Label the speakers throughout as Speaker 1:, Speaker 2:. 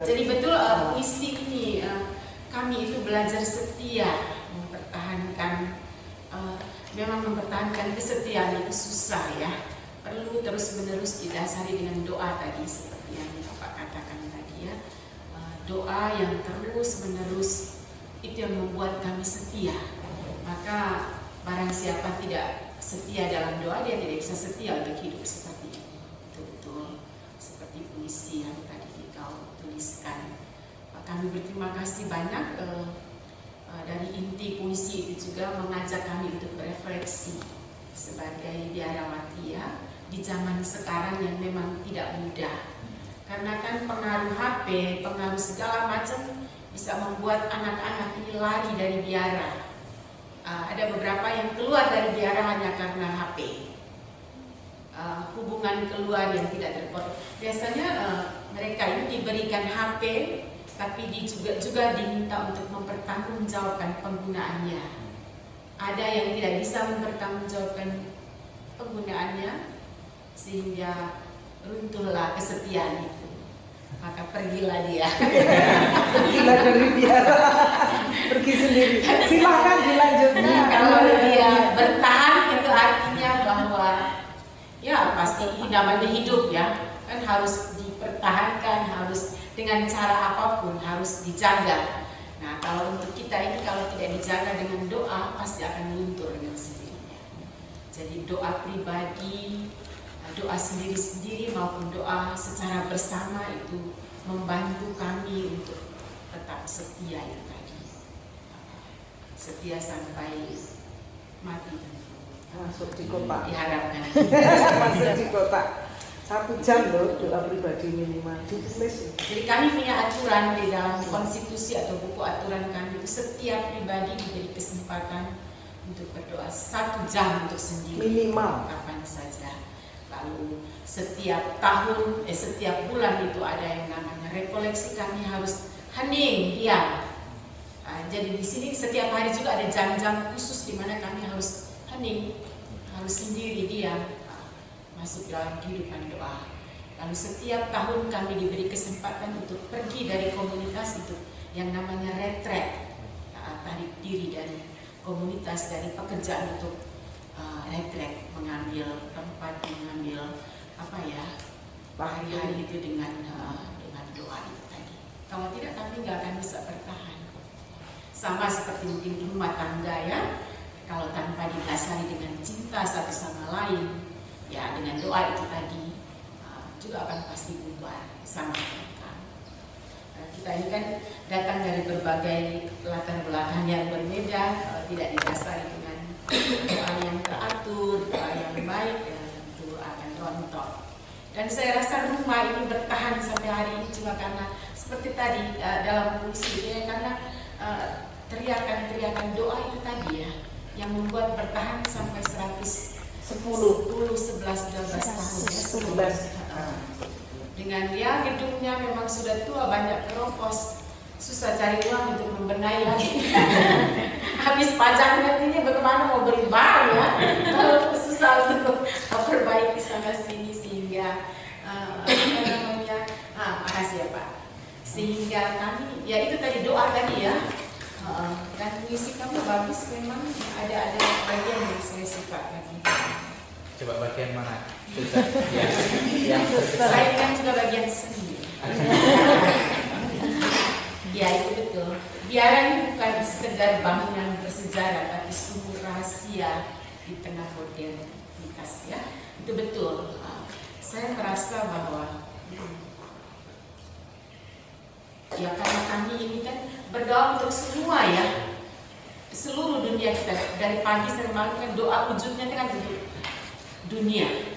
Speaker 1: Jadi betul puisi ini kami itu belajar setia, mempertahankan, memang mempertahankan kesetiaan itu susah ya. Perlu terus-menerus didasari dengan doa tadi seperti yang Bapak katakan tadi ya. Doa yang terus-menerus itu yang membuat kami setia. Maka barang siapa tidak setia dalam doa, dia tidak bisa setia untuk hidup seperti ini. Betul-betul seperti puisi yang tadi kau tuliskan. Kami berterima kasih banyak dari inti puisi itu juga mengajak kami untuk berefleksi sebagai biarawati ya, di zaman sekarang yang memang tidak mudah. Karena kan pengaruh HP, pengaruh segala macam bisa membuat anak-anak ini lari dari biara. Ada beberapa yang keluar dari biara hanya karena HP. Hubungan keluar yang tidak terkontrol. Biasanya mereka ini diberikan HP, tapi juga diminta untuk mempertanggungjawabkan penggunaannya. Ada yang tidak bisa mempertanggungjawabkan penggunaannya, sehingga runtuhlah kesetiaan itu. Maka pergilah dia.
Speaker 2: Pergilah dari biara, pergi sendiri. Silakan dilanjutkan.
Speaker 1: Kalau dia bertahan itu artinya bahwa ya pasti namanya hidup ya, kan harus dipertahankan, harus dengan cara apapun harus dijaga. Nah, kalau untuk kita ini kalau tidak dijaga dengan doa pasti akan luntur dengan sendirinya. Jadi doa pribadi, doa sendiri-sendiri maupun doa secara bersama itu membantu kami untuk tetap setia itu tadi. Setia sampai mati.
Speaker 2: Masuk di kota.
Speaker 1: Diharapkan.
Speaker 2: Masuk di kota. 1 jam loh doa pribadi minimal ditulis.
Speaker 1: Jadi kami punya aturan di dalam konstitusi atau buku aturan kami itu setiap pribadi diberi kesempatan untuk berdoa 1 jam untuk sendiri
Speaker 2: Minimal.
Speaker 1: kapan saja. Lalu setiap tahun, setiap bulan itu ada yang namanya rekoleksi, kami harus hening, diam. Jadi di sini setiap hari juga ada jam-jam khusus di mana kami harus hening, harus sendiri, diam. Masuk dalam kehidupan doa. Lalu setiap tahun kami diberi kesempatan untuk pergi dari komunitas itu yang namanya retret, tarik diri dari komunitas, dari pekerjaan untuk retret, mengambil tempat, mengambil apa ya, hari-hari itu dengan doa itu tadi. Kalau tidak kami nggak akan bisa bertahan. Sama seperti mungkin rumah tangga ya, kalau tanpa didasari dengan cinta satu sama lain, ya dengan doa itu tadi juga akan pasti bubar sama mereka. Kita ini kan datang dari berbagai latar belakang yang berbeda, tidak didasari dengan doa yang teratur, doa yang baik, ya tentu akan rontok. Dan saya rasa rumah ini bertahan sampai hari ini cuma karena seperti tadi dalam puisi ya, karena teriakan-teriakan doa itu tadi ya yang membuat bertahan sampai 10, 11, 12 tahun ya. Dengan dia gedungnya memang sudah tua, banyak keropos, susah cari uang untuk membenahi lagi. Habis pajak nantinya bagaimana mau beli baru ya, susah untuk memperbaiki sana sini sehingga makasih ya Pak. Sehingga kami ya itu tadi doa tadi ya. Dan puisi kamu bagus, memang ada bagian yang saya suka tadi.
Speaker 3: Coba bagian mana?
Speaker 1: Saya kan juga bagian seni. Ya itu betul. Biara ini bukan sekedar bangunan bersejarah, tapi sumber rahasia di tengah modernitas ya. Itu betul. Saya merasa bahwa ya karena kami ini kan berdoa untuk semua ya, seluruh dunia kita dari pagi sampai malam kan doa wujudnya kan untuk dunia,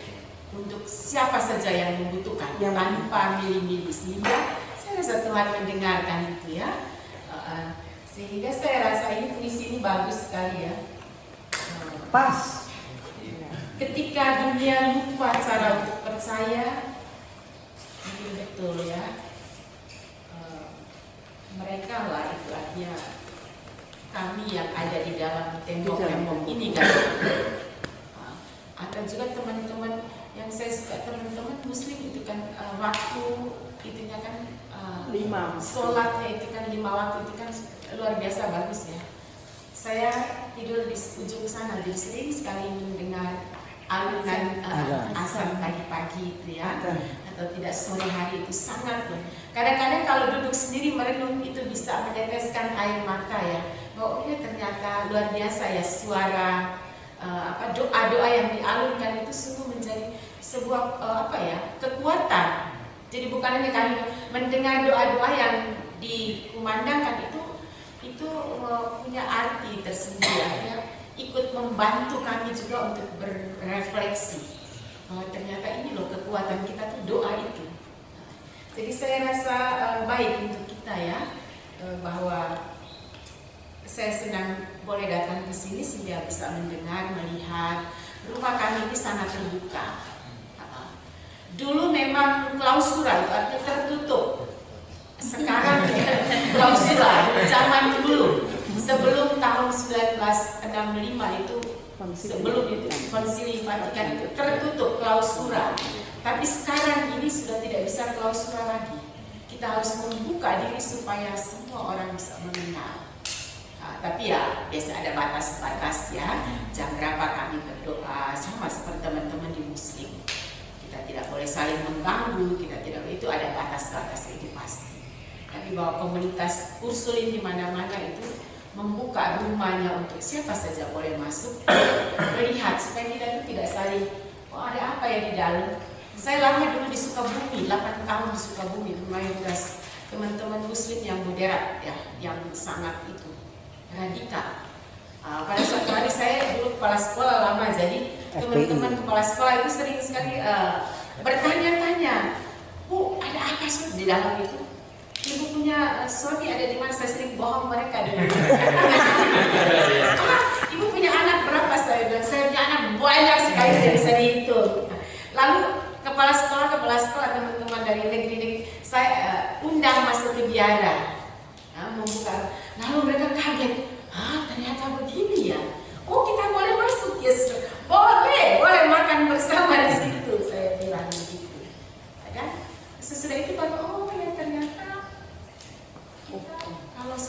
Speaker 1: untuk siapa saja yang membutuhkan tanpa milih-milih, sehingga saya rasa Tuhan mendengarkan itu ya. Sehingga saya rasa ini puisi ini bagus sekali ya.
Speaker 2: Pas.
Speaker 1: Ketika dunia lupa cara untuk percaya, mungkin betul ya. Mereka lah itu artinya kami yang ada di dalam tembok-tembok ini kan. Ada juga teman-teman yang saya suka, teman-teman muslim itu kan waktu itunya kan sholatnya itu kan 5 waktu itu kan luar biasa bagus ya. Saya tidur di ujung sana, jadi sering sekali mendengar alunan azan pagi-pagi itu ya, atau tidak sore hari itu sangat. Kadang-kadang kalau duduk sendiri merenung itu bisa meneteskan air mata ya. Oh ya ternyata luar biasa ya suara doa-doa yang dialunkan itu sungguh menjadi sebuah kekuatan. Jadi bukan hanya kami mendengar doa-doa yang dikumandangkan itu punya arti tersendiri ya. Ikut membantu kami juga untuk berefleksi. Ternyata ini loh kekuatan kita tuh doa itu. Jadi saya rasa baik untuk kita ya, bahwa saya senang boleh datang ke sini sehingga bisa mendengar, melihat. Rumah kami ini sangat terbuka. Dulu memang klausura, artinya tertutup. Sekarang klausura, zaman dulu. Sebelum tahun 1965 itu, sebelum itu Konsili Vatikan itu tertutup klausura. Tapi sekarang ini sudah tidak bisa klausura lagi. Kita harus membuka diri supaya semua orang bisa mengenal. Tapi ya biasa ada batas-batas ya. Jam berapa kami berdoa sama seperti teman-teman di Muslim. Kita tidak boleh saling mengganggu. Kita tidak, itu ada batas-batas itu pasti. Tapi bahwa komunitas Ursulin di mana-mana itu membuka rumahnya untuk siapa saja boleh masuk melihat supaya kita itu tidak saling ada apa ya di dalam. Saya lama dulu di Sukabumi, 8 tahun di Sukabumi, mayoritas teman-teman Muslim yang moderat ya, yang sangat itu radikal. Pada suatu hari saya dulu kepala sekolah lama, jadi teman-teman kepala sekolah itu sering sekali bertanya-tanya, Bu, ada apa sih di dalam itu? Ibu punya suami ada di mana? Saya sering bohong mereka dulu. Ibu punya anak berapa? Saya bilang saya punya anak banyak sekali, jadi saya dihitung. Lalu kepala sekolah teman-teman dari negeri-negeri saya undang masuk ke biara, membuka. Lalu mereka kaget, ternyata begini ya. Oh kita boleh masuk, yes, boleh makan bersama di situ. Saya bilang begitu. Dan sesudah itu baru ya ternyata.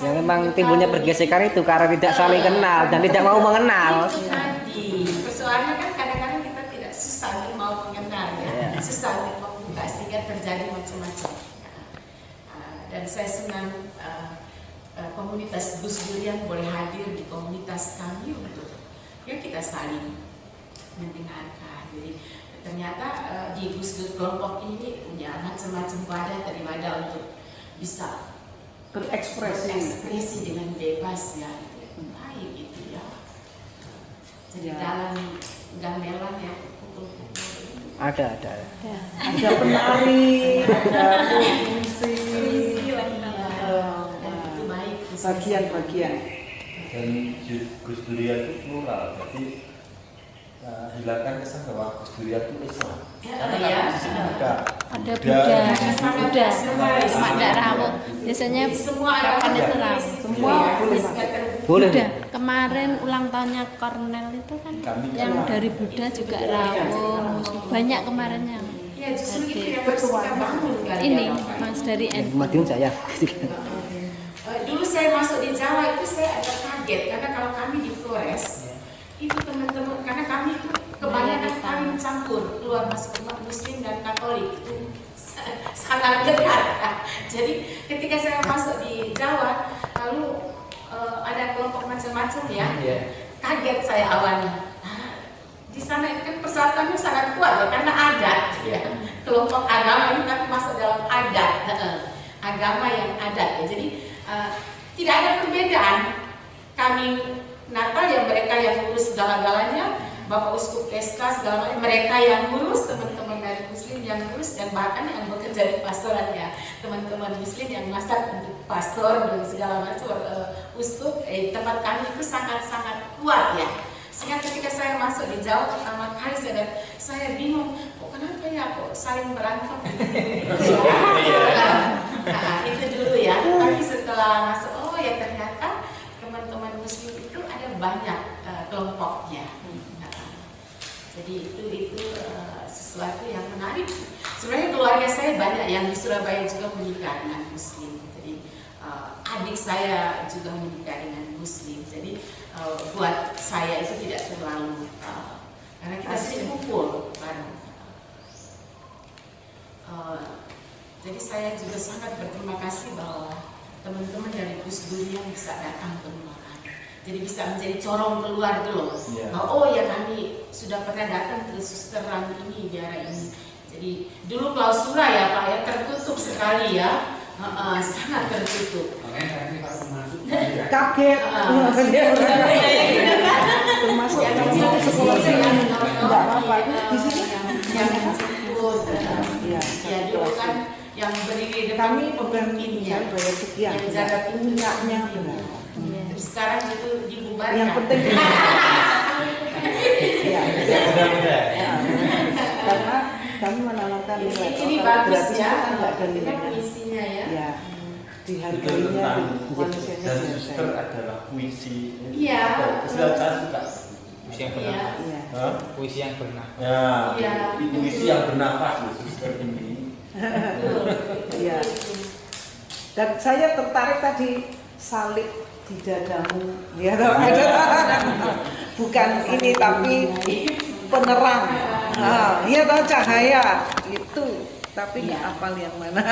Speaker 4: Ya memang timbulnya pergesekan itu karena tidak saling kenal dan tidak mau mengenal.
Speaker 1: Itu tadi persoalannya kan kadang-kadang kita tidak susah untuk mau mengenal ya, susah untuk membuka sehingga terjadi macam-macam. Dan saya senang komunitas Gus Durian boleh hadir di komunitas kami untuk ya kita saling mendengarkan. Jadi ternyata di Gus Dur kelompok ini punya macam-macam wadah untuk bisa berekspresi dengan bebas ya, baik itu ya. Jadi dalam gamelan ya,
Speaker 4: ada
Speaker 2: penari, ada musisi,
Speaker 1: itu baik.
Speaker 2: Bagian-bagian.
Speaker 5: Dan Gus Durian itu plural, jadi hilangkan kesan bahwa Gus Durian itu Islam. Karena di sini ada
Speaker 6: Buddha, cuma tidak rawuh. Biasanya kapan itu rawuh?
Speaker 2: Semua
Speaker 4: boleh.
Speaker 6: Buddha. Kemarin ulang tahunnya Cornel itu kan yang dari Buddha juga rawuh. Banyak kemarin yang ini Mas dari
Speaker 4: Madiun saya.
Speaker 1: Dulu saya masuk di Jawa itu saya agak kaget karena kalau kami di Flores itu teman-teman, karena kami itu kebanyakan kami mencampur keluar masuk umat Muslim dan Katolik itu sangat dekat. Jadi ketika saya masuk di Jawa lalu ada kelompok macam-macam ya, kaget saya awalnya. Di sana itu kan persyaratannya sangat kuat ya karena adat ya. Kelompok agama ini kan masuk dalam adat, agama yang adat ya. Jadi tidak ada perbedaan. Kami Natal yang mereka yang ngurus segala-galanya, Bapak Uskup SK segala-galanya, mereka yang ngurus, teman-teman dari Muslim yang ngurus, dan bahkan yang bekerja di pastoran ya, teman-teman Muslim yang masak untuk pastor dan segala macam uskup. Tempat kami itu sangat-sangat kuat ya. Sehingga ketika saya masuk di Jawa pertama kali saya bingung, kok kenapa ya kok saling berantem? Itu dulu ya. Tapi setelah masuk, oh ya ternyata teman-teman Muslim itu ada banyak kelompoknya. Jadi itu sesuatu yang menarik. sebenarnya keluarga saya banyak yang di Surabaya juga menikah dengan Muslim. Jadi adik saya juga menikah dengan Muslim. Jadi buat saya itu tidak terlalu karena kita sering kumpul bareng. Jadi saya juga sangat berterima kasih bahwa teman-teman dari Gus Durian bisa datang ke rumah kami. Jadi bisa menjadi corong keluar itu loh.
Speaker 5: Iya.
Speaker 1: Oh ya, kami sudah pernah datang ke Suster Rani ini, daerah ini. Jadi dulu klausura ya Pak ya, tertutup sekali ya. Sangat tertutup.
Speaker 2: Kaget. Termasuk
Speaker 1: Yang
Speaker 2: kamu
Speaker 1: kecil
Speaker 2: ke sekolah
Speaker 1: kecil
Speaker 2: sini
Speaker 1: yang
Speaker 2: enggak apa-apa. Di sini
Speaker 1: yang jemput.
Speaker 2: Iya,
Speaker 1: Ya dulu kan yang berdiri depan
Speaker 2: kami
Speaker 1: pemimpinnya,
Speaker 2: saya bayar sekian.
Speaker 1: yang jaga pintunya
Speaker 2: benar.
Speaker 1: Terus sekarang itu dibubarkan.
Speaker 2: Yang penting ya,
Speaker 3: Mudah-mudahan.
Speaker 2: karena kami menanamkan nilai
Speaker 1: ini
Speaker 2: kalau
Speaker 1: bagus
Speaker 2: gratis
Speaker 1: ya,
Speaker 2: kan nggak ada
Speaker 1: memang
Speaker 2: nilainya.
Speaker 1: isinya ya.
Speaker 2: Ya,
Speaker 5: Itu
Speaker 2: dihargainya
Speaker 5: tentang
Speaker 2: manusianya
Speaker 5: dan
Speaker 2: dihargai.
Speaker 5: suster adalah puisi.
Speaker 1: Iya.
Speaker 5: Istilah saya suka.
Speaker 3: Puisi yang
Speaker 1: Iya.
Speaker 3: bernafas.
Speaker 2: Iya.
Speaker 5: Hah?
Speaker 3: Puisi yang bernafas.
Speaker 5: Ya,
Speaker 1: Iya.
Speaker 5: puisi yang bernafas loh, suster ini.
Speaker 1: Betul.
Speaker 2: Iya. Dan saya tertarik tadi salib di dadamu, ya toh, ada bukan ini tapi penerang, ya toh, cahaya itu, tapi nggak hafal yang mana.